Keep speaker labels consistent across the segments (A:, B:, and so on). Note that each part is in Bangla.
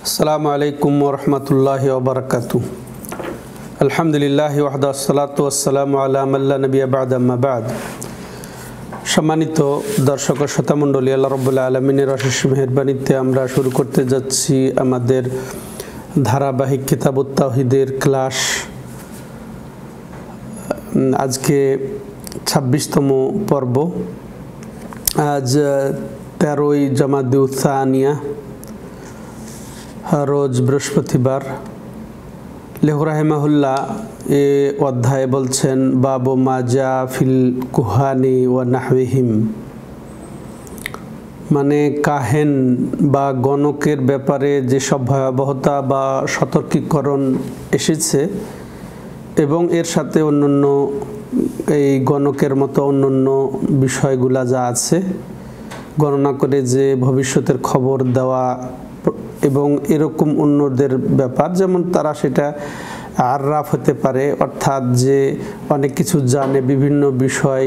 A: আসসালামু আলাইকুম ওয়া রাহমাতুল্লাহি ওয়া বারাকাতুহু। আলহামদুলিল্লাহি ওয়াহদা আসসালাতু ওয়াসসালামু আলা মান লা নাবিয়্যা বা'দা আম্মা বা'দ। সম্মানিত দর্শক ও শ্রোতামণ্ডলী, আল্লাহ রাব্বুল আলামিনের অশেষ মেহেরবানিতে আমরা শুরু করতে যাচ্ছি আমাদের ধারাবাহিক কিতাবুত তাওহীদের ক্লাস। আজকে ২৬তম পর্ব। আজ ১৩ই জামাদুল সানিয়া, রোজ বৃহস্পতিবার। লেখ রাহিমাহুল্লাহ এ অধ্যায়ে বলছেন, বাবু মা জা ফিল কুহানি ওয়া নাহবিহিম, মানে কাহেন বা গণকের ব্যাপারে যেসব ভয়াবহতা বা সতর্কীকরণ এসেছে এবং এর সাথে অন্যান্য এই গণকের মতো অন্যান্য বিষয়গুলা যা আছে, গণনা করে যে ভবিষ্যতের খবর দেওয়া এবং এরকম অন্যদের ব্যাপার, যেমন তারা সেটা আররাফ হতে পারে, অর্থাৎ যে অনেক কিছু জানে, বিভিন্ন বিষয়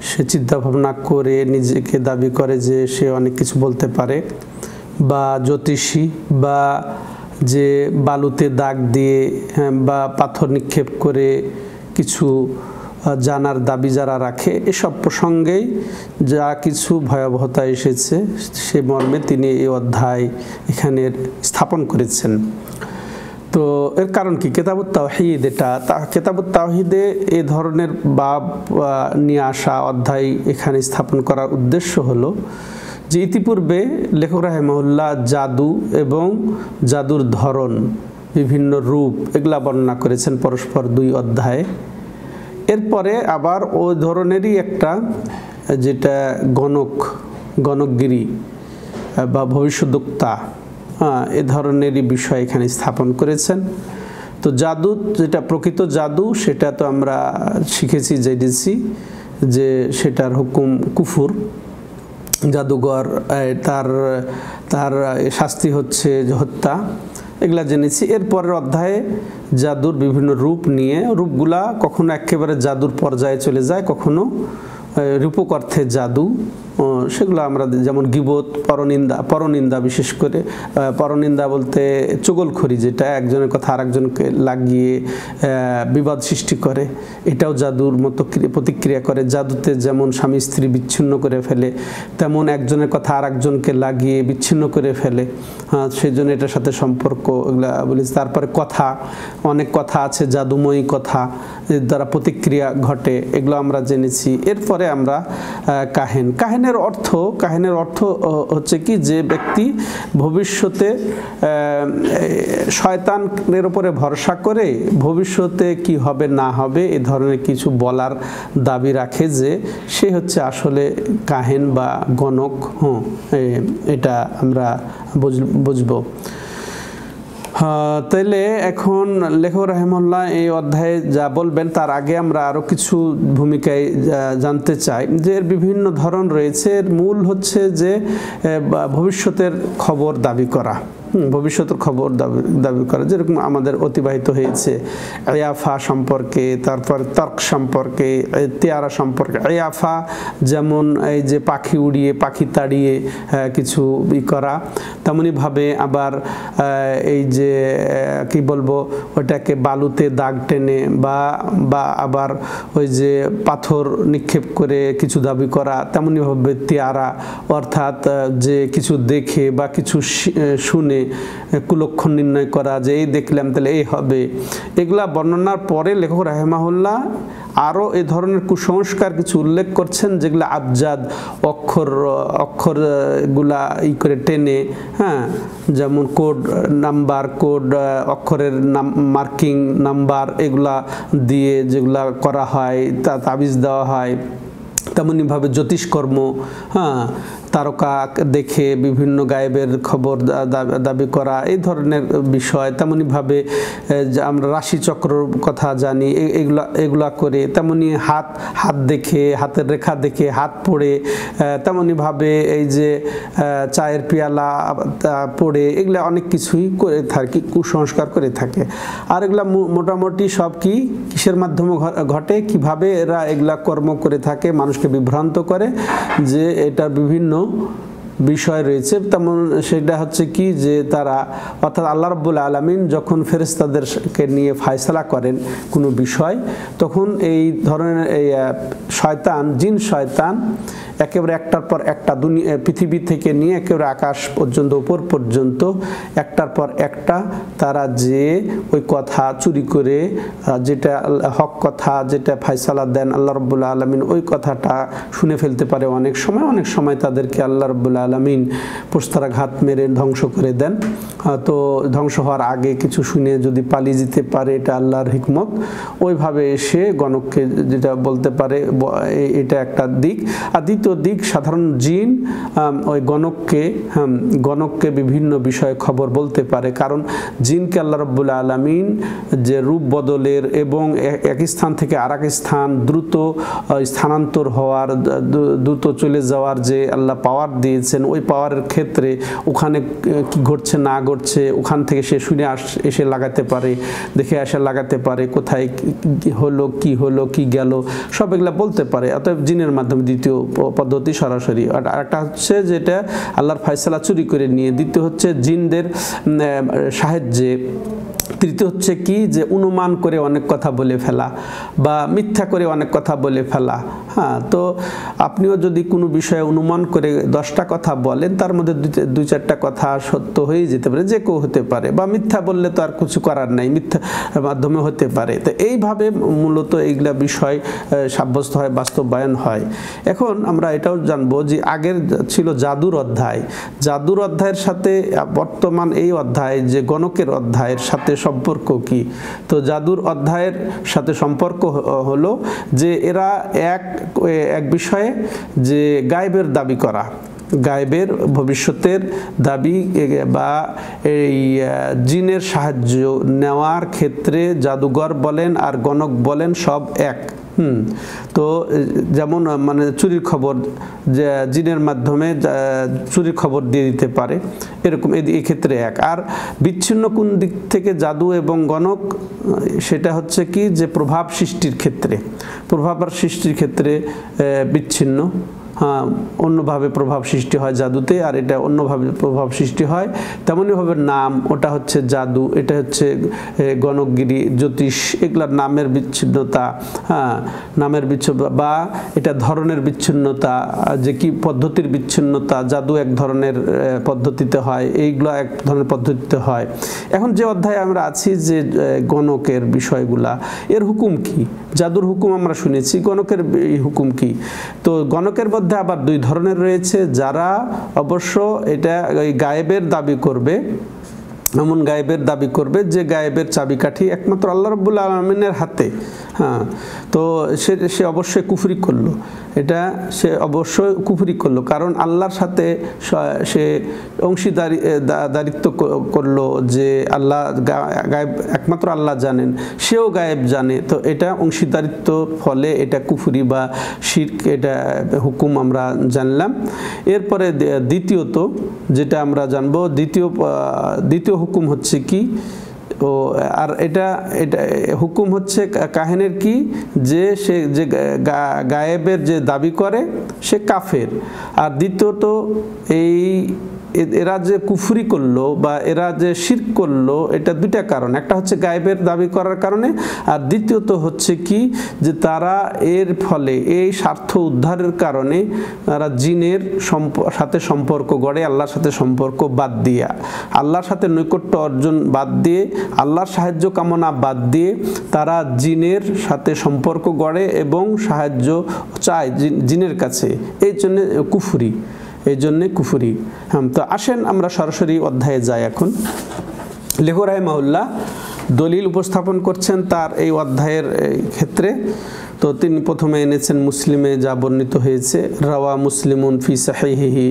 A: সে চিন্তা ভাবনা করে নিজেকে দাবি করে যে সে অনেক কিছু বলতে পারে, বা জ্যোতিষী, বা যে বালুতে দাগ দিয়ে বা পাথর নিক্ষেপ করে কিছু জানার দাবি যারা রাখে, এসব প্রসঙ্গেই যা কিছু ভয়াবহতা এসেছে সে মর্মে তিনি এই অধ্যায় এখানে স্থাপন করেছেন। তো এর কারণ কি? কিতাবুত তাওহীদ, এটা কিতাবুত তাওহীদে এই ধরনের বাব নিয়ে আসা অধ্যায় এখানে স্থাপন করার উদ্দেশ্য হলো যে ইতিপূর্বে লেখক রাহিমাহুল্লাহ জাদু এবং জাদুর ধরন, বিভিন্ন রূপ, এগুলা বর্ণনা করেছেন পরস্পর ২ অধ্যায়ে। এরপরে আবার ওই ধরনেরই একটা, যেটা গণকগিরি বা ভবিষ্যদ্বক্তা, এ ধরনেরই বিষয় এখানে স্থাপন করেছেন। তো জাদু, যেটা প্রকৃত জাদু, সেটা তো আমরা শিখেছি, জেনেছি যে সেটার হুকুম কুফুর। জাদুঘর তার শাস্তি হচ্ছে হত্যা, এগুলা জেনেছি। এরপরের অধ্যায়ে জাদুর বিভিন্ন রূপ নিয়ে, রূপগুলা কখনো একেবারে জাদুর পর্যায়ে চলে যায়, কখনো রূপক অর্থে জাদু, সেগুলো আমরা যেমন গীবত, পরনিন্দা, বিশেষ করে পরনিন্দা বলতে চুগলখড়ি, যেটা একজনের কথা আরেকজনকে লাগিয়ে বিবাদ সৃষ্টি করে, এটাও জাদুর মতো প্রতিক্রিয়া করে। জাদুতে যেমন স্বামী স্ত্রী বিচ্ছিন্ন করে ফেলে, তেমন একজনের কথা আরেকজনকে লাগিয়ে বিচ্ছিন্ন করে ফেলে, সেই জন্য এটার সাথে সম্পর্ক, এগুলা বলি। তারপরে কথা, অনেক কথা আছে জাদুময়ী কথা, এর দ্বারা প্রতিক্রিয়া ঘটে, এগুলো আমরা জেনেছি। এরপরে আমরা কাহিনের অর্থ হচ্ছে কি, যে ব্যক্তি ভবিষ্যতে শয়তানের উপরে ভরসা করে ভবিষ্যতে কি হবে না হবে এ ধরনের কিছু বলার দাবি রাখে, যে সে হচ্ছে আসলে কাহেন বা গণক। এটা আমরা বুঝবো। তাইলে এখন লেখক রাহিমাহুল্লাহ এই অধ্যায়ে যা বলবেন, তার আগে আমরা আরও কিছু ভূমিকায় জানতে চাই যে এর বিভিন্ন ধরন রয়েছে। এর মূল হচ্ছে যে ভবিষ্যতের খবর দাবি করা, ভবিষ্যতের খবর দাবি করা, যেরকম আমাদের অতিবাহিত হয়েছে ইয়াফা সম্পর্কে, তারপর তর্ক সম্পর্কে, তেয়ারা সম্পর্কে। ইয়াফা যেমন এই যে পাখি উড়িয়ে, পাখি তাড়িয়ে কিছু করা, তেমনিভাবে আবার এই যে কি বলবো, ওটাকে বালুতে দাগ টেনে বা আবার ওই যে পাথর নিক্ষেপ করে কিছু দাবি করা, তেমনিভাবে তেয়ারা, অর্থাৎ যে কিছু দেখে বা কিছু শুনে কুলক্ষণ নির্ণয় করা, যে এই দেখলাম তাহলে এই হবে। এগুলা বর্ণনার পরে লেখক রাহিমাহুল্লাহ আরও এ ধরনের কুসংস্কার কিছু উল্লেখ করছেন, যেগুলো আবজাদ, অক্ষরগুলা করে টেনে, যেমন কোড নাম্বার, অক্ষরের মার্কিং নাম্বার, এগুলা দিয়ে যেগুলা করা হয়, তাবিজ দেওয়া হয়। তেমনিভাবে জ্যোতিষকর্ম, তারকা দেখে বিভিন্ন গায়েবের খবর দাবি করা, এই ধরনের বিষয়। তেমনিভাবে আমরা রাশিচক্রর কথা জানি, এগুলা করে। তেমনি হাত দেখে, হাতের রেখা দেখে হাত পড়ে, তেমনিভাবে এই যে চায়ের পেয়ালা পড়ে, এগুলা অনেক কিছুই করে থাকে, কুসংস্কার করে থাকে। আর এগুলা মোটামুটি সব কিসের মাধ্যমে ঘটে, কিভাবে এরা এগুলা কর্ম করে থাকে, মানুষকে বিভ্রান্ত করে, যে এটা বিভিন্ন বিষয় রয়েছে। তেমন সেটা হচ্ছে কি যে তারা অর্থাৎ আল্লাহ রাব্বুল আলামিন যখন ফেরেশতাদেরকে নিয়ে ফায়সালা করেন কোনো বিষয়, তখন এই ধরনের এই শয়তান, জিন শয়তান একেবারে একটার পর একটা দুনিয়া পৃথিবী থেকে নিয়ে একেবারে আকাশ পর্যন্ত উপর পর্যন্ত একটার পর একটা তারা যে ওই কথা চুরি করে যেটা হক কথা, যেটা ফায়সালা দেন আল্লাহ রাব্বুল আলামিন, ওই কথাটা শুনে ফেলতে পারে। অনেক সময় তাদেরকে আল্লাহ রাব্বুল আলামিন পোস্তারাঘাত মেরে ধ্বংস করে দেন। তো ধ্বংস হওয়ার আগে কিছু শুনে যদি পালিয়ে যেতে পারে, এটা আল্লাহর হিকমত। ওইভাবে এসে গণককে যেটা বলতে পারে, এটা একটা দিক। আর দ্বিতীয় দিক, সাধারণ জিন ওই গণককে বিভিন্ন বিষয়ে খবর বলতে পারে। কারণ জিনকে আল্লাহ রাব্বুল আলামিন যে রূপ বদলের এবং এক স্থান থেকে আরেক স্থান দ্রুত স্থানান্তর হওয়ার, দ্রুত চলে যাওয়ার যে আল্লাহ পাওয়ার দিয়েছেন, ওই পাওয়ারের ক্ষেত্রে ওখানে কি ঘটছে না ঘটছে ওখান থেকে সে শুনে এসে লাগাতে পারে, দেখে এসে লাগাতে পারে, কোথায় কি হলো কি গেল, সব এগুলা বলতে পারে। অতএব জিনের মাধ্যমে দ্বিতীয় পদ্ধতি সরাসরি। আর একটা হচ্ছে যেটা আল্লাহর ফায়সালা চুরি করে নিয়ে, দ্বিতীয় হচ্ছে জিনদের সাহায্যে, তৃতীয় হচ্ছে কি যে অনুমান করে অনেক কথা বলে ফেলা বা মিথ্যা করে অনেক কথা বলে ফেলা। হ্যাঁ, তো আপনিও যদি কোনো বিষয়ে অনুমান করে 10টা কথা বলেন, তার মধ্যে 2-4টা কথা সত্য হয়ে যেতে পারে, যে কেউ হতে পারে, বা মিথ্যা বললে তো আর কিছু করার নাই, মিথ্যা মাধ্যমে হতে পারে। তো এইভাবে মূলত এইগুলা বিষয় সাব্যস্ত হয়, বাস্তবায়ন হয়। এখন আমরা এটাও জানবো যে আগের ছিল জাদুর অধ্যায়, জাদুর অধ্যায়ের সাথে বর্তমান এই অধ্যায় যে গণকের অধ্যায়ের সাথে সম্পর্ক কি। তো জাদুর অধ্যায়ের সাথে সম্পর্ক হলো যে এরা এক বিষয়ে যে গায়েবের দাবি করা, গায়েবের ভবিষ্যতের দাবি বা এই জিনের সাহায্য নেওয়ার ক্ষেত্রে জাদুঘর বলেন আর গণক বলেন সব এক। তো যেমন মানে চুরির খবর, যে জিনের মাধ্যমে চুরির খবর দিয়ে দিতে পারে, এরকম এই ক্ষেত্রে এক। আর বিচ্ছিন্ন কোন দিক থেকে জাদু এবং গণক, সেটা হচ্ছে কি যে প্রভাব সৃষ্টির ক্ষেত্রে বিচ্ছিন্ন। হ্যাঁ, অন্যভাবে প্রভাব সৃষ্টি হয় জাদুতে, আর এটা অন্যভাবে প্রভাব সৃষ্টি হয়। তেমনইভাবে নাম, ওটা হচ্ছে জাদু, এটা হচ্ছে গণকগিরি, জ্যোতিষ, এগুলার নামের বিচ্ছিন্নতা। হ্যাঁ, নামের বিচ্ছিন্নতা বা এটা ধরনের বিচ্ছিন্নতা, যে কি পদ্ধতির বিচ্ছিন্নতা। জাদু এক ধরনের পদ্ধতিতে হয়, এইগুলো এক ধরনের পদ্ধতিতে হয়। এখন যে অধ্যায়ে আমরা আছি যে গণকের বিষয়গুলা, এর হুকুম কি? জাদুর হুকুম আমরা শুনেছি, গণকের হুকুম কি? তো গণকের মধ্যে আবার 2 ধরনের রয়েছে, যারা অবশ্য এটা গায়েবের দাবি করবে, এমন গায়েবের দাবি করবে যে গায়েবের চাবিকাঠি একমাত্র আল্লাহ রাব্বুল আলামিনের হাতে। হ্যাঁ, তো সে অবশ্যই কুফরি করলো, এটা সে অবশ্যই কুফরি করলো, কারণ আল্লাহর সাথে সে অংশীদারিত্ব করলো যে আল্লাহ গায়েব একমাত্র আল্লাহ জানেন, সেও গায়েব জানে। তো এটা অংশীদারিত্ব, ফলে এটা কুফরি বা শিরক, এটা হুকুম আমরা জানলাম। এরপরে দ্বিতীয়ত যেটা আমরা জানবো, দ্বিতীয় হুকুম হচ্ছে কি, ও আর এটা হুকুম হচ্ছে কাহিনীর কি, যে সে যে গায়েবের যে দাবি করে সে কাফের। আর দ্বিতীয়ত এরা যে কুফরি করলো বা এরা যে শিরক করলো, এটা 2টা কারণ। একটা হচ্ছে গায়েবের দাবি করার কারণে, আর দ্বিতীয়ত হচ্ছে কি যে তারা এর ফলে এই স্বার্থ উদ্ধারের কারণে তারা জিনের সাথে সম্পর্ক গড়ে, আল্লাহর সাথে সম্পর্ক বাদ দিয়ে, আল্লাহর সাথে নৈকট্য অর্জন বাদ দিয়ে, আল্লাহর সাহায্য কামনা বাদ দিয়ে তারা জিনের সাথে সম্পর্ক গড়ে এবং সাহায্য চায় জিনের কাছে। এই জন্যে কুফরি, হ্যাঁ। তো আসেন আমরা সরাসরি অধ্যায়ে যাই। এখন লেখক রাহিমাহুল্লাহ দলিল উপস্থাপন করছেন তার এই অধ্যায়ের ক্ষেত্রে। তো তিনি প্রথমে এনেছেন মুসলিমে যা বর্ণিত হয়েছে, রাওয়া মুসলিমুন ফি সাহিহিহি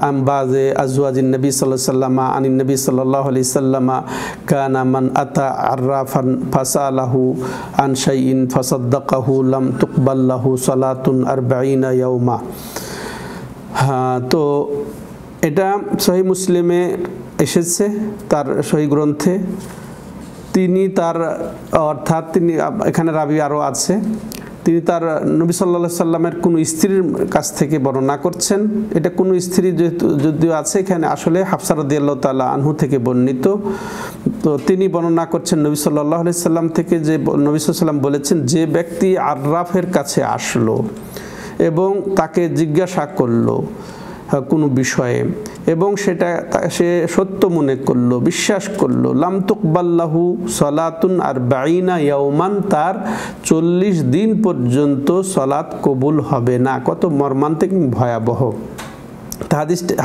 A: আন বাযে আজওয়াজিন নবী সাল্লাল্লাহু আলাইহি ওয়াসাল্লাম আনিন নবী সাল্লাল্লাহু আলাইহি ওয়াসাল্লাম কানা মান আতা আররাফান ফাসালাহু আন শাইইন ফাসাদ্দাকাহু লাম তুকবাল লাহু সালাতুন 40 ইয়াওমা। হ্যাঁ, তো এটা সহিহ মুসলিমে এসেছে, তার সহিহ গ্রন্থে। তিনি তার অর্থাৎ তিনি, এখানে রাবি আরও আছে, তিনি তার নবী সাল্লাল্লাহু আলাইহি সাল্লামের কোনো স্ত্রীর কাছ থেকে বর্ণনা করছেন। এটা কোনো স্ত্রী যদিও আছে, এখানে আসলে হাফসা রাদিয়াল্লাহু তাআলা আনহু থেকে বর্ণিত। তো তিনি বর্ণনা করছেন নবী সাল্লাল্লাহু আলাইহি সাল্লাম থেকে, যে নবী সাল্লাল্লাহু আলাইহি সাল্লাম বলেছেন, যে ব্যক্তি আররাফের কাছে আসলো এবং তাকে জিজ্ঞাসা করলো কোনো বিষয়ে এবং সেটা সে সত্য মনে করলো, বিশ্বাস করলো, লাম তুকবাল্লাহু সালাতুন আরবাঈনা ইয়াওমান, তার 40 দিন পর্যন্ত সালাত কবুল হবে না। কত মর্মান্তিক, ভয়াবহ।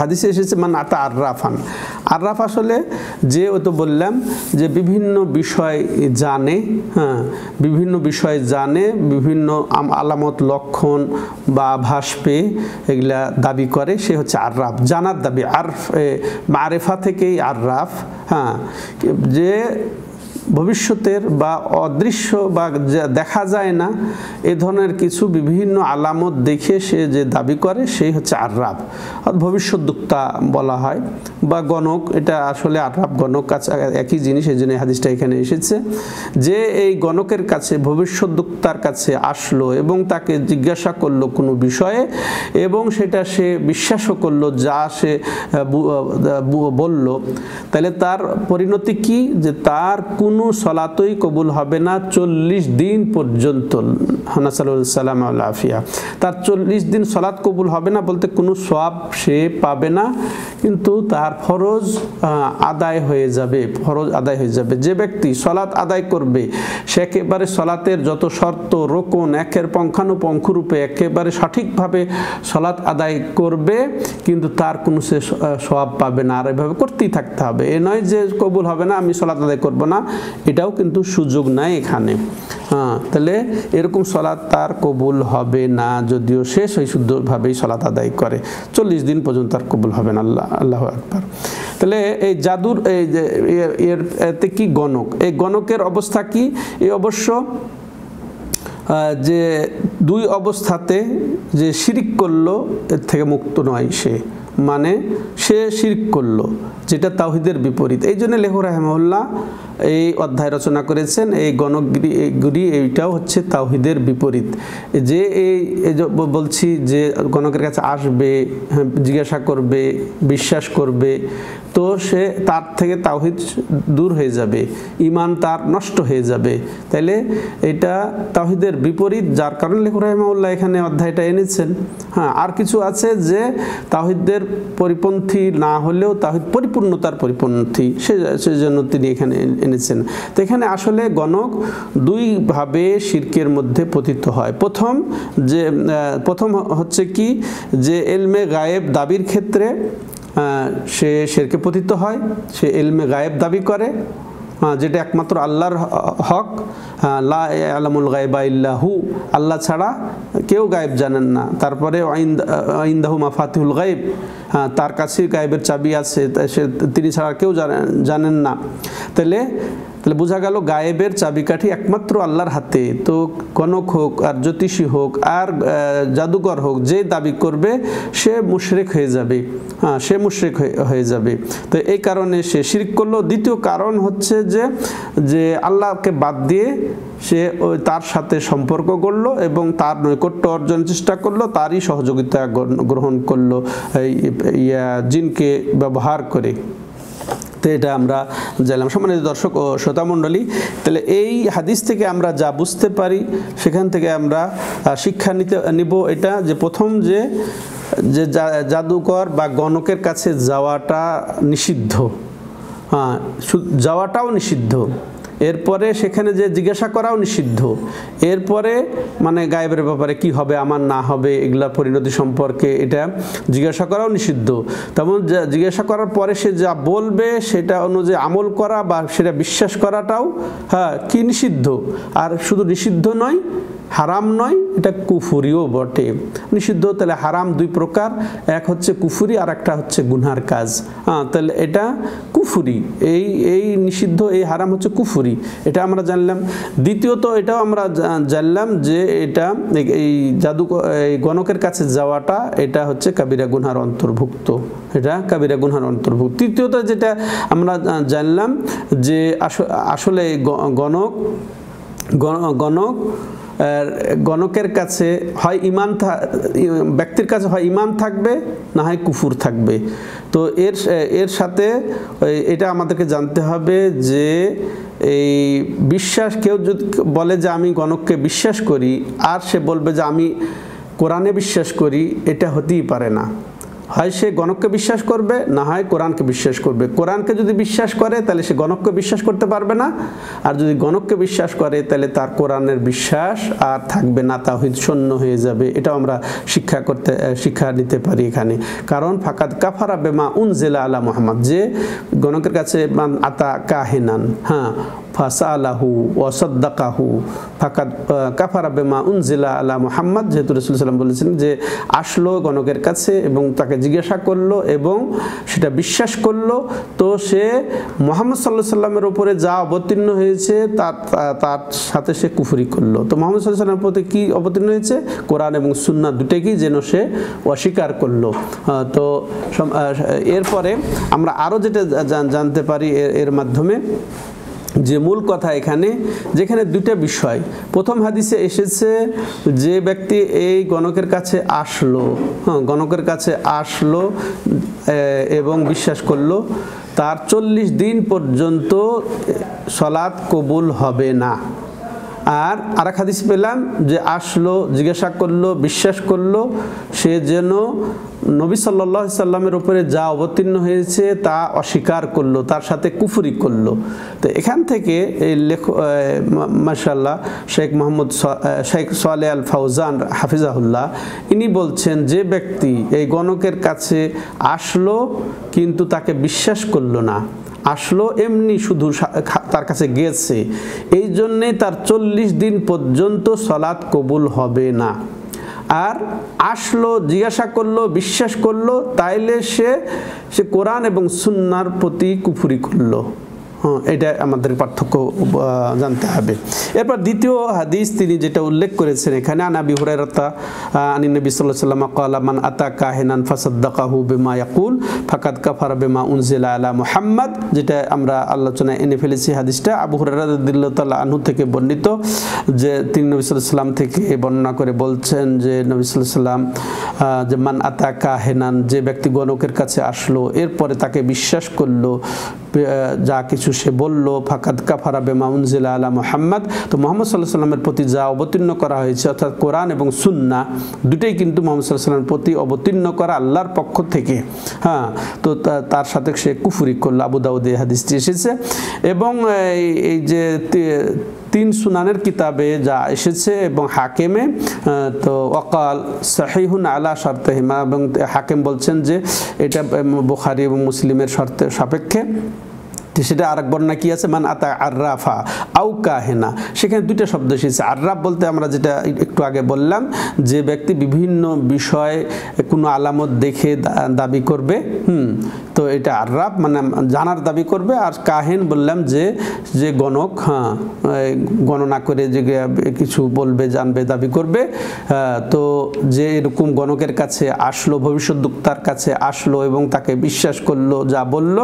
A: হাদিসে এসেছে মান আতা আররাফান। আররাফ আসলে যে, ও তো বললাম যে বিভিন্ন বিষয় জানে, হ্যাঁ, বিভিন্ন বিষয় জানে, বিভিন্ন আলামত লক্ষণ বা আভাস পেয়ে এগুলা দাবি করে, সে হচ্ছে আররাফ, জানার দাবি। মারেফা থেকেই আররাফ, হ্যাঁ, যে ভবিষ্যতের বা অদৃশ্য বা দেখা যায় না এ ধরনের কিছু বিভিন্ন আলামত দেখে সে যে দাবি করে সেই হচ্ছে আররাফ। ভবিষ্যদ্বক্তা বলা হয় বা গণক, এটা আসলে আররাফ গণক কাছে একই জিনিস, এই জন্য হাদিসটা এখানে এসেছে। যে এই গণকের কাছে, ভবিষ্যদ্বক্তার কাছে আসলো এবং তাকে জিজ্ঞাসা করলো কোনো বিষয়ে এবং সেটা সে বিশ্বাসও করলো যা সে বলল, তাহলে তার পরিণতি কি? যে তার কোনো সলাতই কবুল হবে না 40 দিন পর্যন্ত। নাসালুল্লাহ আফিয়া। তার 40 দিন সলাত কবুল হবে না বলতে কোনো সওয়াব সে পাবে না, কিন্তু তার ফরজ আদায় হয়ে যাবে, ফরজ আদায় হয়ে যাবে। যে ব্যক্তি সলাত আদায় করবে সে একেবারে সলাতের যত শর্ত রোকন একের পুঙ্খানুপুঙ্খরূপে একেবারে সঠিকভাবে সলাত আদায় করবে, কিন্তু তার কোনো সে সওয়াব পাবে না। আর এভাবে করতেই থাকতে হবে। এ নয় যে কবুল হবে না, আমি সলাত আদায় করব না, এটাও কিন্তু সুযোগ নাই এখানে। হ্যাঁ, তাহলে এরকম সলাত তার কবুল হবে না, যদিও সে সহিশুদ্ধভাবেই সলাত আদায় করে। 40 দিন পর্যন্ত তার কবুল হবে না। আল্লাহু আকবার। তাহলে এই জাদুর এতে কি গণক, এই গণকের অবস্থা কি? এই অবশ্য যে দুই অবস্থাতে যে শিরিক করলো এর থেকে মুক্ত নয় সে, মানে সে শিরক করলো যেটা তাওহীদের বিপরীত। এই জন্য লেখক রাহিমাহুল্লাহ এই অধ্যায় রচনা করেছেন। এই গণকগিরি এইটাও হচ্ছে তাওহীদের বিপরীত। যে এই বলছি যে গণকের কাছে আসবে, জিজ্ঞাসা করবে, বিশ্বাস করবে, তো সে তার থেকে তাওহীদ দূর হয়ে যাবে, ঈমান তার নষ্ট হয়ে যাবে। তাইলে এটা তাওহীদের বিপরীত, যার কারণে লেখক রাহিমাহুল্লাহ এখানে অধ্যায়টা এনেছেন। হ্যাঁ, আর কিছু আছে যে তাওহীদের পরিপন্থী না হলেও তাওহীদ পরিপূর্ণতার পরিপন্থী, সেজন্য তিনি এখানে এনেছেন। তো এখানে আসলে গণক দুইভাবে শিরকের মধ্যে পতিত হয়। প্রথম হচ্ছে কি, যে এলমে গায়েব দাবির ক্ষেত্রে সে শিরকে পতিত হয়। সে এলমে গায়েব দাবি করে, যেটা একমাত্র আল্লাহর হক। লা ইয়ালামুল গায়বা ইল্লা হু, আল্লাহ ছাড়া কেউ গায়েব জানেন না। তারপরে ইনদাহু মাফাতিহুল গায়ব, তার কাছে গায়েবের চাবি আছে, তিনি ছাড়া কেউ জানেন না। তাহলে বোঝা গেল গায়েবের চাবিকাঠি একমাত্র আল্লাহর হাতে। তো গণক হোক আর জ্যোতিষী হোক আর জাদুকর হোক, যে দাবি করবে সে মুশরিক হয়ে যাবে। হ্যাঁ, সে মুশরিক হয়ে যাবে। তো এই কারণে সে শিরক করলো। দ্বিতীয় কারণ হচ্ছে যে আল্লাহকে বাদ দিয়ে সে তার সাথে সম্পর্ক করলো এবং তার নৈকট্য অর্জনের চেষ্টা করলো, তারই সহযোগিতা গ্রহণ করলো জিনকে ব্যবহার করে। তো এটা আমরা জানলাম। সম্মানিত দর্শক ও শ্রোতামণ্ডলী, তাহলে এই হাদিস থেকে আমরা যা বুঝতে পারি, সেখান থেকে আমরা শিক্ষা নিব এটা, যে প্রথম যে জাদুকর বা গণকের কাছে যাওয়াটা নিষিদ্ধ। হ্যাঁ, যাওয়াটাও নিষিদ্ধ। এরপরে সেখানে যে জিজ্ঞাসা করাও নিষিদ্ধ। এরপরে মানে গায়েবের ব্যাপারে কি হবে, আমার না হবে, এগুলার পরিণতি সম্পর্কে এটা জিজ্ঞাসা করাও নিষিদ্ধ। তেমন জিজ্ঞাসা করার পরে সে যা বলবে সেটা অনুযায়ী আমল করা বা সেটা বিশ্বাস করাটাও কি নিষিদ্ধ। আর শুধু নিষিদ্ধ নয়, হারাম নয়, এটা কুফুরিও বটে। নিষিদ্ধ তাহলে হারাম দুই প্রকার, এক হচ্ছে কুফুরি আর একটা হচ্ছে গুনহার কাজ। তাহলে এটা কুফুরি, এই নিষিদ্ধ, এই হারাম হচ্ছে কুফুরি, এটা আমরা জানলাম। দ্বিতীয়ত এটাও আমরা জানলাম যে এটা এই এই গণকের কাছে যাওয়াটা এটা হচ্ছে কাবিরা গুনহার অন্তর্ভুক্ত, এটা কাবিরা গুনহার অন্তর্ভুক্ত। তৃতীয়ত যেটা আমরা জানলাম যে আসলে গণক গণকের কাছে হয় ব্যক্তির কাছে হয় ইমান থাকবে, না হয় কুফুর থাকবে। তো এর সাথে এটা আমাদেরকে জানতে হবে যে এই বিশ্বাস, কেউ যদি বলে যে আমি গণককে বিশ্বাস করি আর সে বলবে যে আমি কোরআনে বিশ্বাস করি, এটা হতেই পারে না। হয় সে গণককে বিশ্বাস করবে, না হয় কোরআনকে বিশ্বাস করবে। কোরআনকে যদি বিশ্বাস করে তাহলে সে গণককে বিশ্বাস করতে পারবে না, আর যদি গণককে বিশ্বাস করে তাহলে তার কোরআনের বিশ্বাস আর থাকবে না, তাওহীদ শূন্য হয়ে যাবে। এটাও আমরা শিক্ষা নিতে পারি এখানে। কারণ ফাকাদ কাফারা বিমা উনজিলা আলা মুহাম্মদ, যে গণকের কাছে মান আতা কাহিনান ফাসালাহু ওয়া সাদ্দাকাহু ফাকাদ কাফারা বিমা উনজিলা আলা মুহাম্মদ, যেহেতু রাসূল সাল্লাল্লাহু আলাইহি ওয়াসাল্লাম বলেছেন যে আসলো গণকের কাছে এবং তাকে জিজ্ঞাসা করলো এবং সেটা বিশ্বাস করলো, তো সে মুহাম্মদ সাল্লাল্লাহু আলাইহি ওয়াসাল্লামের উপরে যা অবতীর্ণ হয়েছে তার সাথে সে কুফরি করলো। তো মুহাম্মদ সাল্লাল্লাহু আলাইহি ওয়াসাল্লামের প্রতি কি অবতীর্ণ হয়েছে? কোরআন এবং সুন্নাহ দুটোকেই যেন সে অস্বীকার করলো। তো এরপরে আমরা আরও যেটা জানতে পারি এর মাধ্যমে, যে মূল কথা এখানে, যেখানে দুইটা বিষয়। প্রথম হাদিসে এসেছে যে ব্যক্তি এই গণকের কাছে আসলো, গণকের কাছে আসলো এবং বিশ্বাস করলো, তার 40 দিন পর্যন্ত সালাত কবুল হবে না। আর আরেক হাদিস পেলাম যে আসলো, জিজ্ঞাসা করলো, বিশ্বাস করলো, সে যেন নবী সাল্লাল্লাহু আলাইহি সাল্লামের উপরে যা অবতীর্ণ হয়েছে তা অস্বীকার করলো, তার সাথে কুফরি করলো। তো এখান থেকে এই মাশাআল্লাহ শেখ সালেহ আল ফাউজান হাফিজাহুল্লাহ ইনি বলছেন, যে ব্যক্তি এই গণকের কাছে আসলো কিন্তু তাকে বিশ্বাস করলো না, আসলো এমনি শুধু তার কাছে গেছে, এই জন্যে তার 40 দিন পর্যন্ত সালাত কবুল হবে না। আর আসলো, জিজ্ঞাসা করলো, বিশ্বাস করলো, তাইলে সে কোরআন এবং সুন্নাহর প্রতি কুফরি করলো। এটা আমাদের পার্থক্য জানতে হবে। এরপর দ্বিতীয় হাদিস তিনি যেটা উল্লেখ করেছেন এখানে, আন আবি হুরায়রা আন নবী সাল্লাল্লাহু আলাইহি ওয়াসাল্লাম ক্বালা মান আতা কাহিনান ফাসাদ্দাকাহু বিমা ইয়াকুল ফাকাদ কাফারা বিমা উনজিলা আলা মুহাম্মদ, যেটা আমরা আলোচনায় এনে ফেলেছি। হাদিসটা আবু হুরায়রা রাদিয়াল্লাহু তাআলা আনহু থেকে বর্ণিত, যে তিনি নবী সাল্লাল্লাহু আলাইহি ওয়াসাল্লাম থেকে বর্ণনা করে বলছেন যে নবী সাল্লাল্লাহু আলাইহি ওয়াসাল্লাম যে মান আতা কাহিনান, যে ব্যক্তি গণকের কাছে আসলো এরপরে তাকে বিশ্বাস করলো, যা কিছু সে বলল, ফাকাদ কাফারা বিমা উনজিলা আলা মুহাম্মদ, তো মুহাম্মদ সাল্লাল্লাহু আলাইহি ওয়াসাল্লামের প্রতি যা অবতীর্ণ করা হয়েছে অর্থাৎ কোরআন এবং সুন্নাহ দুটোই কিন্তু মুহাম্মদ সাল্লাল্লাহু আলাইহি ওয়াসাল্লামের প্রতি অবতীর্ণ করা আল্লাহর পক্ষ থেকে। তো তার সাথে সে কুফরি করলো। আবু দাউদে হাদিসটি এসেছে। এবং এই যে 3 সুনানের কিতাবে যা এসেছে এবং হাকিমে, তো ওয়াকাল সহিহুন আলা শারতিহিমা, এবং হাকিম বলছেন যে এটা বুখারী এবং মুসলিমের শর্তের সাপেক্ষে। সেটা আরেক বর্ণনা কি আছে, মান আতা আররাফা আও কাহিনা, সেখানে দুইটা শব্দ এসেছে। আররাফ বলতে আমরা যেটা একটু আগে বললাম, যে ব্যক্তি বিভিন্ন বিষয়ে কোনো আলামত দেখে দাবি করবে, তো এটা আররাফ মানে জানার দাবি করবে। আর কাহিন বললাম যে গণক, গণনা করে যে কিছু বলবে, জানবে, দাবি করবে। তো যে এরকম গণকের কাছে আসলো, ভবিষ্যদ্বক্তার কাছে আসলো এবং তাকে বিশ্বাস করলো, যা বলল,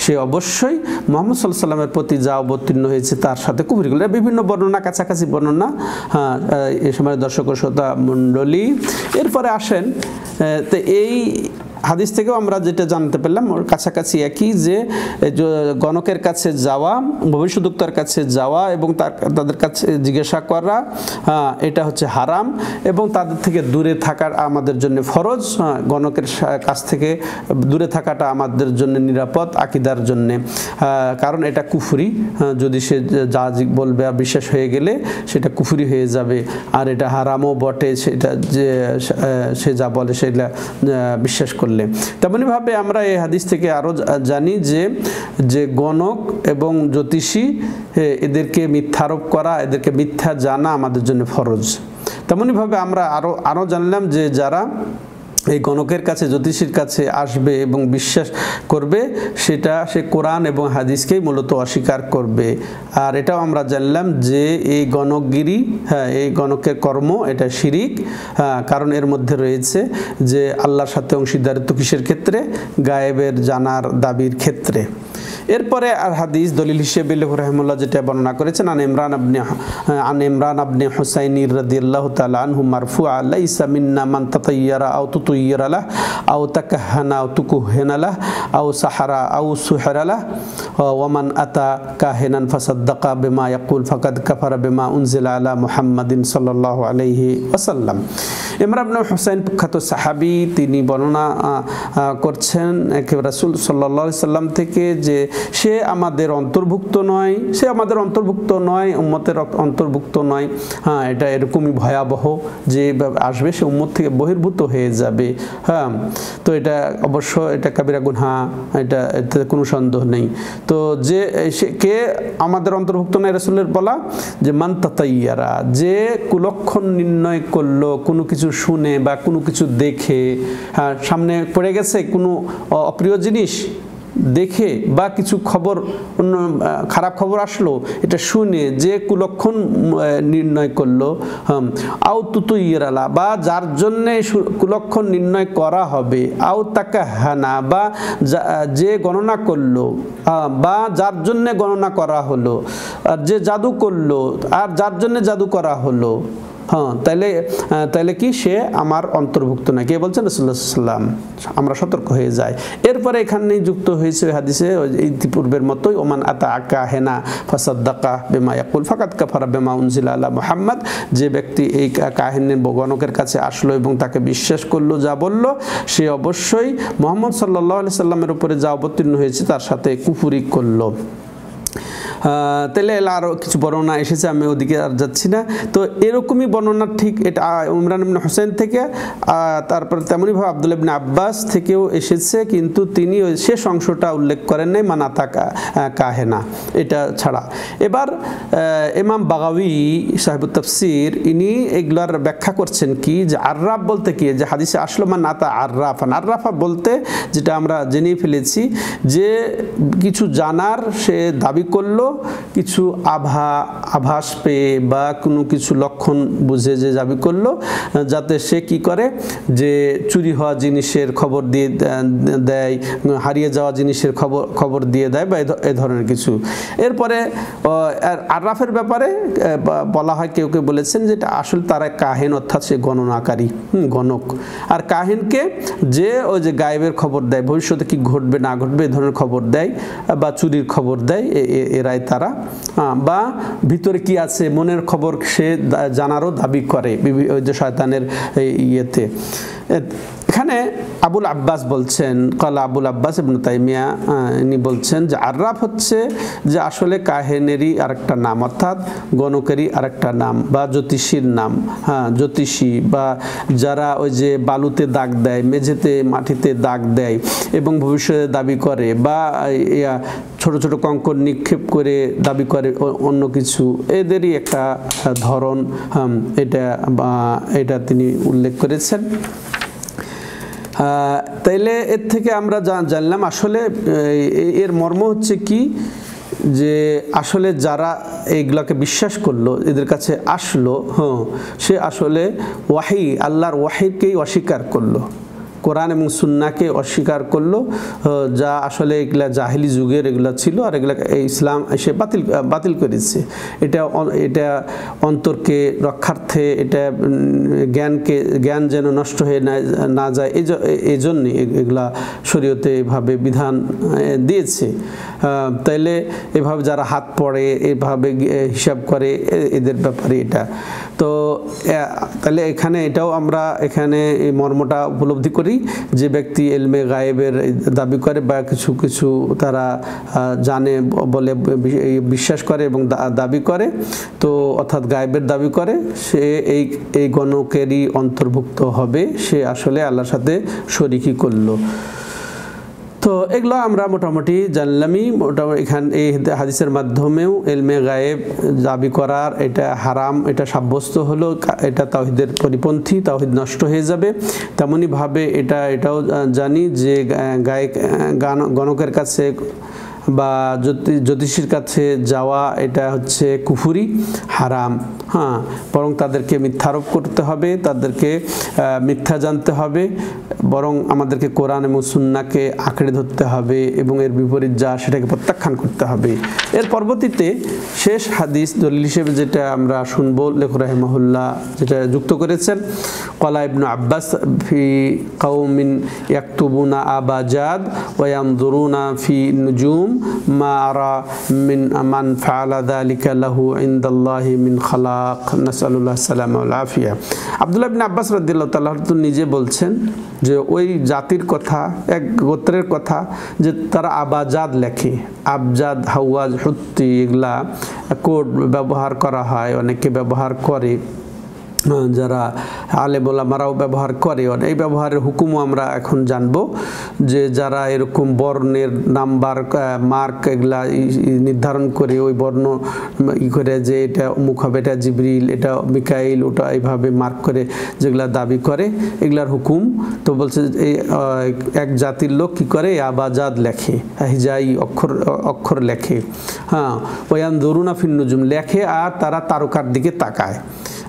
A: সে অবশ্যই মুহাম্মদ সাল্লাল্লাহু আলাইহি ওয়াসাল্লামের প্রতি যা অবতীর্ণ হয়েছে তার সাথে কুফরি করলো। বিভিন্ন বর্ণনা, কাছাকাছি বর্ণনা, এই সময় দর্শক শ্রোতা মণ্ডলী। এরপরে আসেন, তো এই হাদিস থেকেও আমরা যেটা জানতে পারলাম ওর কাছাকাছি একই, যে গণকের কাছে যাওয়া, ভবিষ্যদ্বক্তার কাছে যাওয়া এবং তাদের কাছে জিজ্ঞাসা করা, এটা হচ্ছে হারাম, এবং তাদের থেকে দূরে থাকা আমাদের জন্য ফরজ। গণকের কাছ থেকে দূরে থাকাটা আমাদের জন্য নিরাপদ আকীদার জন্য, কারণ এটা কুফরি। যদি সে যা বলবে আর বিশ্বাস হয়ে গেলে সেটা কুফরি হয়ে যাবে, আর এটা হারামও বটে, সেটা যে সে যা বলে সেটা বিশ্বাস করলে। তেমনিভাবে আমরা এই হাদিস থেকে আরও জানি যে গণক এবং জ্যোতিষী এদেরকে মিথ্যারোপ করা, এদেরকে মিথ্যা জানা আমাদের জন্য ফরজ। তেমনিভাবে আমরা আরও জানলাম যে যারা এই গণকের কাছে, জ্যোতিষীর কাছে আসবে এবং বিশ্বাস করবে, সে কোরআন এবং হাদিসকেই মূলত অস্বীকার করবে। আর এটাও আমরা জানলাম যে এই গণকগিরি, এই গণকের কর্ম, এটা শিরিক। কারণ এর মধ্যে রয়েছে যে আল্লাহর সাথে অংশীদারিত্ব কিসের ক্ষেত্রে? গায়েবের জানার দাবির ক্ষেত্রে। এরপরে আর হাদিস দলিল হিসেবে লেখক রাহিমাহুল্লাহ যেটা বর্ণনা করেছেন আন ইমরান ইবনে হুসাইন রাদিয়াল্লাহু তাআলা আনহু মারফুআ লাইসা মিন্না মান তাতায়্যারা আও তুতায়্যারা লাহ আও তাকাহানা আও তুকুহানা লাহ আও সাহারা আও সুহরা লাহ ওয়া মান আতা কাহিনান ফাসাদ্দাকা বিমা ইয়াকুল ফাকাদ কাফারা বিমা উনজিলা আলা মুহাম্মাদিন সাল্লাল্লাহু আলাইহি ওয়াসাল্লাম। ইমরান ইবনে হুসাইন প্রখ্যাত সাহাবী, তিনি বর্ণনা করছেন রাসূল সাল্লাল্লাহু আলাইহি সাল্লাম থেকে যে সে আমাদের অন্তর্ভুক্ত নয়, সে আমাদের অন্তর্ভুক্ত নয়, উম্মতের অন্তর্ভুক্ত নয়। হ্যাঁ, এটা এরকমই ভয়াবহ যে আসবে, সে উম্মত থেকে বহির্ভূত হয়ে যাবে। হ্যাঁ, তো এটা অবশ্য এটা কাবিরা গুনাহ, এতে কোনো সন্দেহ নেই। তো যে কে আমাদের অন্তর্ভুক্ত নয়, রাসূলের বলা যে মান তাতায়্যারা, যে কুলক্ষণ নির্ণয় করলো কোনো কিছু শুনে বা কোনো কিছু দেখে, হ্যাঁ সামনে পড়ে গেছে কোনো অপ্রিয় জিনিস দেখে বা কিছু খবর, অন্য খারাপ খবর আসলো, এটা শুনে যে কুলক্ষণ নির্ণয় করলো, আও তুতুইয়ারালা, বা যার জন্যে কুলক্ষণ নির্ণয় করা হবে, আও তাকাহানা, বা যে গণনা করলো বা যার জন্যে গণনা করা হলো, আর যে জাদু করলো আর যার জন্যে জাদু করা হলো, হ্যাঁ তাইলে কি সে আমার অন্তর্ভুক্ত না। কে বলছেন? রাসূলুল্লাহ সাল্লাল্লাহু আলাইহি ওয়াসাল্লাম। আমরা সতর্ক হয়ে যাই। এরপরে এখানেই যুক্ত হয়েছে হাদিসে ইতিপূর্বের মতোই ওমান আতা কাহিনা ফাসাদ্দাকা বিমা ইয়াকুল ফাকাদ কাফারা বিমা উনজিলা আলা মুহাম্মাদ, যে ব্যক্তি এই কাহিনীর গণকের কাছে আসলো এবং তাকে বিশ্বাস করলো, যা বলল, সে অবশ্যই মুহাম্মদ সাল্লাল্লাহু আলাইহি সাল্লামের উপরে যা অবতীর্ণ হয়েছে তার সাথে কুফরি করলো। তাহলে আরও কিছু বর্ণনা এসেছে, আমি ওদিকে আর যাচ্ছি না। তো এরকমই বর্ণনা ঠিক এটা ইমরান ইবনে হুসাইন থেকে, তারপর তেমনিভাবে আব্দুল্লাহ ইবনে আব্বাস থেকেও এসেছে, কিন্তু তিনি ওই শেষ অংশটা উল্লেখ করেন নাই, মানাতা কাহেনা, এটা ছাড়া। এবার ইমাম বাগাবী সাহেবুত তাফসীর, ইনি এগুলার ব্যাখ্যা করছেন কি, যে আররাফ বলতে কি, যে হাদিসে আসলো মানাতা আররাফান, আররাফা বলতে যেটা আমরা জেনে ফেলেছি যে কিছু জানার সে দাবি করলো, কিছু আভাস পেয়ে বা কোনো কিছু লক্ষণ বুঝে যে দাবি করলো, যাতে সে কি করে, যে চুরি হওয়া জিনিসের খবর দিয়ে দেয়, হারিয়ে যাওয়া জিনিসের খবর দিয়ে দেয়, বা এ ধরনের কিছু। এরপরে আররাফের ব্যাপারে বলা হয়, কেউ কেউ বলেছেন যে এটা আসলে তারা কাহিন, অর্থাৎ সে গণনাকারী, গণক। আর কাহিনকে যে ওই যে গায়েবের খবর দেয়, ভবিষ্যতে কি ঘটবে না ঘটবে এ ধরনের খবর দেয়, বা চুরির খবর দেয়, এরাই তারা। বা ভিতরে কি আছে মনের খবর সে জানারও দাবি করে, ওই যে শয়তানের ইয়েতে। এখানে আবুল আব্বাস বলছেন, কালা আবুল আব্বাস ইবনে তাইমিয়া, ইনি বলছেন যে আররাফ হচ্ছে যে আসলে কাহিনেরই আরেকটা নাম, অর্থাৎ গণকেরই আরেকটা নাম, বা জ্যোতিষীর নাম। হ্যাঁ, জ্যোতিষী বা যারা ওই যে বালুতে দাগ দেয়, মেঝেতে মাটিতে দাগ দেয় এবং ভবিষ্যতে দাবি করে, বা ছোট ছোট কঙ্কর নিক্ষেপ করে দাবি করে অন্য কিছু, এদেরই একটা ধরন। এটা তিনি উল্লেখ করেছেন। তাইলে এর থেকে আমরা জানলাম আসলে এর মর্ম হচ্ছে কি, যে আসলে যারা এইগুলাকে বিশ্বাস করলো, এদের কাছে আসলো, সে আসলে ওয়াহি, আল্লাহর ওয়াহিকেই অস্বীকার করলো, কোরআন এবং সুন্নাহকে অস্বীকার করলো, যা আসলে এগুলা জাহিলি যুগের এগুলা ছিল, আর এগুলা ইসলাম এসে বাতিল করেছে। এটা অন্তরকে রক্ষার্থে, এটা জ্ঞান যেন নষ্ট হয়ে না যায়, এই জন্যই এগুলা শরীয়তে এভাবে বিধান দিয়েছে। তাইলে এভাবে যারা হাত পড়ে, এভাবে হিসাব করে, এদের ব্যাপারে এটা। তো তাহলে এখানে এটাও আমরা এখানে এই মর্মটা উপলব্ধি করি, যে ব্যক্তি ইলমে গায়েবের দাবি করে বা কিছু কিছু তারা জানে বলে বিশ্বাস করে এবং দাবি করে, তো অর্থাৎ গায়েবের দাবি করে, সে এই গণকেরই অন্তর্ভুক্ত হবে, সে আসলে আল্লাহর সাথে শরিকি করলো। তো এগুলো আমরা মোটামুটি জানলামই। এখানে এই হাদিসের মাধ্যমেও ইলমে গায়েব দাবি করার এটা হারাম, এটা সাব্যস্ত হলো, এটা তাওহীদের পরিপন্থী, তাওহীদ নষ্ট হয়ে যাবে। তেমনিভাবে এটাও জানি যে গণকের কাছে বা জ্যোতিষীর কাছে যাওয়া এটা হচ্ছে কুফরি, হারাম। হ্যাঁ, বরং তাদেরকে মিথ্যারোপ করতে হবে, তাদেরকে মিথ্যা জানতে হবে, বরং আমাদেরকে কোরআন এবং সুন্নাহকে আঁকড়ে ধরতে হবে এবং এর বিপরীত যা সেটাকে প্রত্যাখ্যান করতে হবে। এর পরবর্তীতে শেষ হাদিস দলিল হিসেবে যেটা আমরা শুনবো, লেখক রাহিমাহুল্লাহ যেটা যুক্ত করেছেন, ক্বালা ইবনু আব্বাস ফি কওমিন ইয়াকতুবুনা আবাজাদ ওয়া ইয়ানজুরুনা ফি নুজুম মা আরা মিন মান ফাআলা যালিকা লাহু ইনদাল্লাহি মিন খালাক, নাসআলুল্লাহ সালামা ওয়াল আফিয়া। আব্দুল্লাহ ইবনে আব্বাস রাদিয়াল্লাহু তাআলা নিজে বলছেন যে ওই জাতির কথা, এক গোত্রের কথা, যে তারা আবাজাদ লেখে। আবজাদ, হাওয়াজ, হুত্তি এগুলা কোড ব্যবহার করা হয়, অনেকে ব্যবহার করে, যারা আলেম ওলামারাও ব্যবহার করে। এই ব্যবহারের হুকুমও আমরা এখন জানব, যে যারা এরকম বর্ণের নাম্বার, মার্ক এগুলা নির্ধারণ করে ওই বর্ণ করে, যে এটা অমুক হবে, এটা জিবরিল, এটা মিকাইল, ওটা এইভাবে মার্ক করে যেগুলা দাবি করে, এগুলার হুকুম। তো বলছে এই এক জাতির লোক কি করে, আবাজাদ লেখে, হিজাই অক্ষর লেখে। হ্যাঁ, ওয়ান দরুনা ফিন নুজুম লেখে, আর তারা তারকার দিকে তাকায়।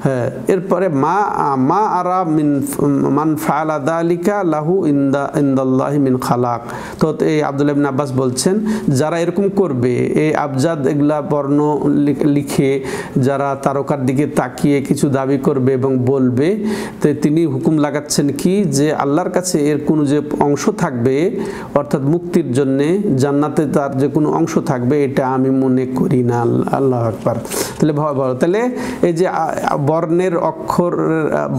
A: হ্যাঁ, এরপরে মা আরা মিন মান ফাআলা যালিকা লাহু ইনদাল্লাহি মিন খালাক। তো এই আব্দুল্লাহ ইবনে আব্বাস বলছেন, যারা এরকম করবে, এই আবজাদ এগুলা বর্ণ লিখে যারা তারকার দিকে তাকিয়ে কিছু দাবি করবে এবং বলবে, তো তিনি হুকুম লাগাচ্ছেন কি, যে আল্লাহর কাছে এর কোনো যে অংশ থাকবে, অর্থাৎ মুক্তির জন্যে জান্নাতে তার যে কোনো অংশ থাকবে, এটা আমি মনে করি না। আল্লাহু আকবার। তাহলে এই যে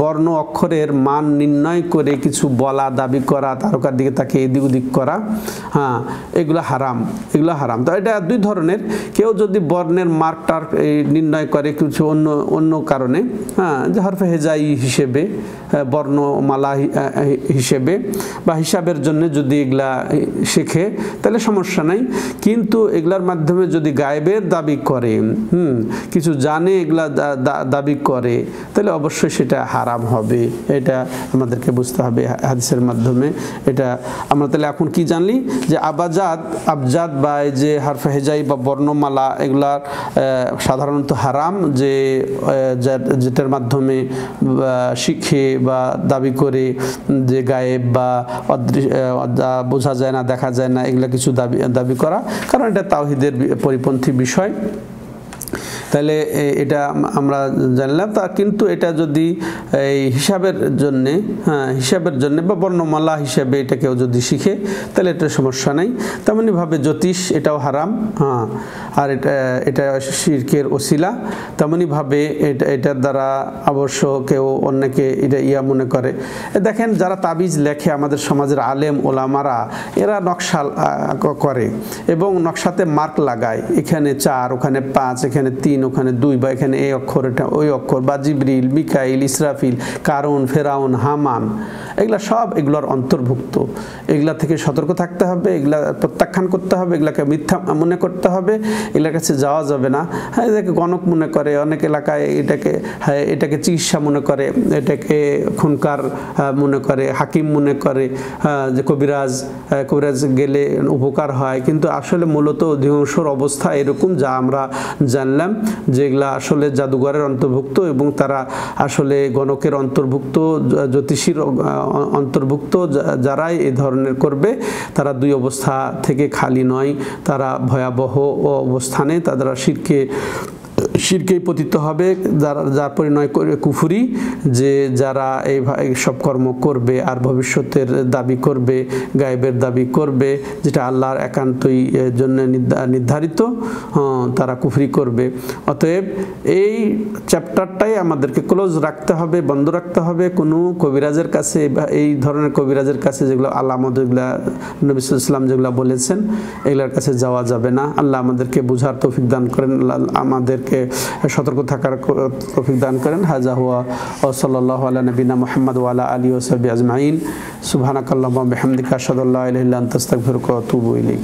A: বর্ণ অক্ষরের মান নির্ণয় করে কিছু বলা, দাবি করা, তারকার দিকে তাকে এদিক ওদিক করা, হ্যাঁ, এগুলো হারাম, এগুলো হারাম। তো এটা দুই ধরনের। কেউ যদি বর্ণের মার্কটার নির্ণয় করে কিছু অন্য কারণে, হ্যাঁ, যে হরফে হেজাই হিসেবে, বর্ণমালা হিসেবে বা হিসাবের জন্য যদি এগুলা শেখে, তাহলে সমস্যা নাই। কিন্তু এগুলার মাধ্যমে যদি গায়েবের দাবি করে, কিছু জানে, এগুলা দাবি করে, তাহলে অবশ্যই সেটা হারাম হবে। এটা আমাদেরকে বুঝতে হবে হাদিসের মাধ্যমে। এটা আমরা তাহলে এখন কি জানলি, যে আবজাদ বা এই যে হরফে হেজাই বা বর্ণমালা এগুলা সাধারণত হারাম, যে যেটার মাধ্যমে শিখে বা দাবি করে যে গায়েব বা বোঝা যায় না, দেখা যায় না, এগুলা কিছু দাবি করা, কারণ এটা তাওহীদের পরিপন্থী বিষয়। তাহলে এটা আমরা জানলাম। তা কিন্তু এটা যদি এই হিসাবের জন্যে, হ্যাঁ, হিসাবের জন্যে বা বর্ণমালা হিসাবে এটা কেউ যদি শিখে, তাহলে এটা সমস্যা নেই। তেমনিভাবে জ্যোতিষ, এটাও হারাম, হ্যাঁ, আর এটা শিরকের ওসিলা। তেমনিভাবে এটার দ্বারা অবশ্য কেউ অন্যকে এটা মনে করে। দেখেন, যারা তাবিজ লেখে, আমাদের সমাজের আলেম ওলামারা, এরা নকশা করে এবং নকশাতে মার্ক লাগায়, এখানে 4, ওখানে 5, এখানে 3, ওখানে 2, বা এখানে এই অক্ষর, এটা ওই অক্ষর, বা জিবরিল, মিকাইল, ইসরাফিল, কারুন, ফেরাউন, হামান, এগুলা সব এগুলোর অন্তর্ভুক্ত। এগুলা থেকে সতর্ক থাকতে হবে, এগুলা প্রত্যাখ্যান করতে হবে, এগুলাকে মিথ্যা মনে করতে হবে, এগুলোর কাছে যাওয়া যাবে না। হ্যাঁ, এটাকে গণক মনে করে, অনেক এলাকায় এটাকে চিকিৎসা মনে করে, এটাকে খুনকার মনে করে, হাকিম মনে করে, যে কবিরাজ গেলে উপকার হয়। কিন্তু আসলে মূলত অধিকাংশর অবস্থা এরকম, যা আমরা জানলাম, যেগুলা আসলে জাদুঘরের অন্তর্ভুক্ত এবং তারা আসলে গণকের অন্তর্ভুক্ত, জ্যোতিষীর অন্তর্ভুক্ত। যারাই এই ধরনের করবে, তারা দুই অবস্থা থেকে খালি নয়, তারা ভয়াবহ অবস্থানে তারা শিরকেই পতিত হবে, যার পরিণয় করে কুফরি, যে যারা এই সব কর্ম করবে আর ভবিষ্যতের দাবি করবে, গায়েবের দাবি করবে, যেটা আল্লাহর একান্তই জন্য নির্ধারিত, তারা কুফরি করবে। অতএব এই চ্যাপ্টারটাই আমাদেরকে ক্লোজ রাখতে হবে, বন্ধ রাখতে হবে। কোনো কবিরাজের কাছে, এই ধরনের কবিরাজের কাছে, যেগুলো আল্লামদ, এগুলা নবী সাল্লাল্লাহু আলাইহি ওয়াসাল্লাম যেগুলো বলেছেন, এগুলোর কাছে যাওয়া যাবে না। আল্লাহ আমাদেরকে বুঝার তৌফিক দান করেন, আমাদেরকে সতর্ক থাকার তৌফিক দান করেন। হাযা হুয়া ওয়া সাল্লাল্লাহু আলা নবিনা মুহাম্মদ ওয়া আলা আলিহি ওয়া সাহবিহি আজমাইন। সুবহানাকাল্লাহুম্মা ওয়া বিহামদিকা আশহাদু আল্লা ইলাহা ইল্লা আনতা আস্তাগফিরুকা ওয়া আতুবু ইলাইক।